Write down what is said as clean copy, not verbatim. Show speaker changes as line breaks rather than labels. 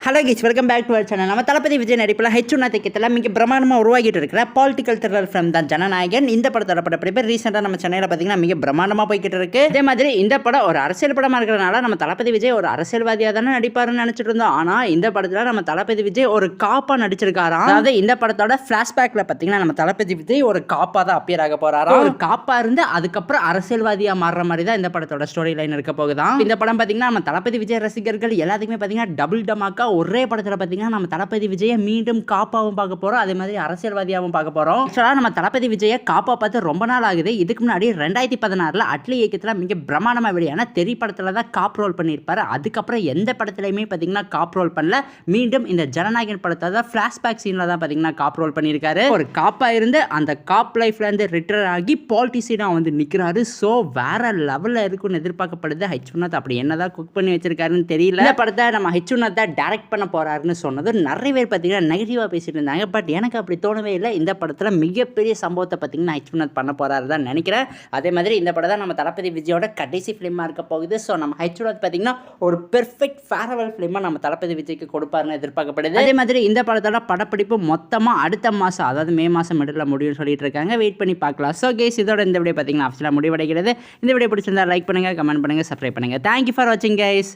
Hello guys, welcome back to our channel. நம்ம தளபதி விஜய் நடிப்பில் ஹெச்.உன்னா திக்கத்தில் மிக பிரமாண்டமாக உருவாகிட்டு இருக்கிற பாலிட்டிக்கல் த்ரில்லர் ஃபிலிம் தான் ஜனநாயகன். இந்த படத்தோட படப்பிடிப்பு ரீசெண்டாக நம்ம சென்னையில் பார்த்தீங்கன்னா மிக பிரமாண்டமாக போய்கிட்டு இருக்கு. அதே மாதிரி இந்த படம் ஒரு அரசியல் படமாக இருக்கிறனால நம்ம தளபதி விஜய் ஒரு அரசியல்வாதியாக தானே நடிப்பாருன்னு நினச்சிட்டு இருந்தோம். ஆனால் இந்த படத்தில் நம்ம தளபதி விஜய் ஒரு காப்பாக நடிச்சிருக்காராம். அதாவது இந்த படத்தோட ஃப்ளாஷ்பேக்கில் பார்த்தீங்கன்னா நம்ம தளபதி விஜய் ஒரு காப்பாக தான் அப்பியர் ஆக போறாராம். ஒரு காப்பாக இருந்து அதுக்கப்புறம் அரசியல்வாதியாக மாறுற மாதிரி தான் இந்த படத்தோட ஸ்டோரி லைன் இருக்க போகுதான். இந்த படம் பார்த்தீங்கன்னா நம்ம தளபதி விஜய் ரசிகர்கள் எல்லாத்துக்குமே பார்த்தீங்கன்னா டபுள் டமாக்கா ஒரே படத்தில் பார்த்தீங்கன்னா நம்ம தளபதி விஜயை மீண்டும் காப்பாவும் பார்க்க போறோம், அதே மாதிரி அரசியல்வாதியாகவும் பார்க்க போறோம். ஆக்சுவலாக நம்ம தளபதி விஜயை காப்பா பார்த்து ரொம்ப நாள் ஆகுது. இதுக்கு முன்னாடி 2016 அட்லி இயக்கத்தில் மிக பிரமாண்டமாக வெளியான தெரி படத்தில் தான் காப் ரோல் பண்ணியிருப்பாரு. அதுக்கப்புறம் எந்த படத்துலையுமே பார்த்தீங்கன்னா காப் ரோல் பண்ணல. மீண்டும் இந்த ஜனநாயகன் படத்தை தான் ஃபிளாஷ்பேக் சீனில் தான் பார்த்தீங்கன்னா காப் ரோல் பண்ணியிருக்காரு. ஒரு காப்பா இருந்து அந்த காப் லைஃப்ல இருந்து ரிட்டர் ஆகி பாலிட்டிஷியனாக வந்து நிற்கிறாரு. ஸோ வேற லெவலில் இருக்குன்னு எதிர்பார்க்கப்படுது. ஹெச்.உன்னா அப்படி என்னதான் குக் பண்ணி வச்சிருக்காருன்னு தெரியல. இந்த படத்தை நம்ம ஹெச்.உன்னா தான் டைரக்ட் பண்ண போறாருன்னு சொன்னது நிறைய பேர் பார்த்தீங்கன்னா நெகட்டிவாக பேசிட்டு இருந்தாங்க. பட் எனக்கு அப்படி தோணவே இல்லை. இந்த படத்தில் மிகப்பெரிய சம்பவத்தை பார்த்தீங்கன்னா ஹெச்.உன்னா பண்ண போறாரு தான் நினைக்கிறேன். அதே மாதிரி இந்த படம் தான் நம்ம தளபதி விஜயோட கடைசி ஃபிலிமாக இருக்க போகுது. ஸோ நம்ம ஹெச்.உன்னா பார்த்தீங்கன்னா ஒரு பெர்ஃபெக்ட் ஃபேர்வெல் ஃபிலிமாக நம்ம தளபதி விஜய்க்கு கொடுப்பாருன்னு எதிர்பார்க்கப்படுது. அதே மாதிரி இந்த படத்தோட படப்பிடிப்பு மொத்தமாக அடுத்த மாதம், அதாவது மே மாதம் மிடில் முடியும்னு சொல்லிட்டு இருக்காங்க. வெயிட் பண்ணி பார்க்கலாம். ஸோ கேஸ், இதோட இந்த வீடியோ பார்த்தீங்கன்னா ஆஃப்ஷலாக முடிவடைகிறது. இந்த வீடியோ பிடிச்சிருந்தா லைக் பண்ணுங்கள், கமெண்ட் பண்ணுங்கள், சப்ஸ்கிரைப் பண்ணுங்கள். தேங்க்யூ ஃபார் வாட்சிங் கைஸ்.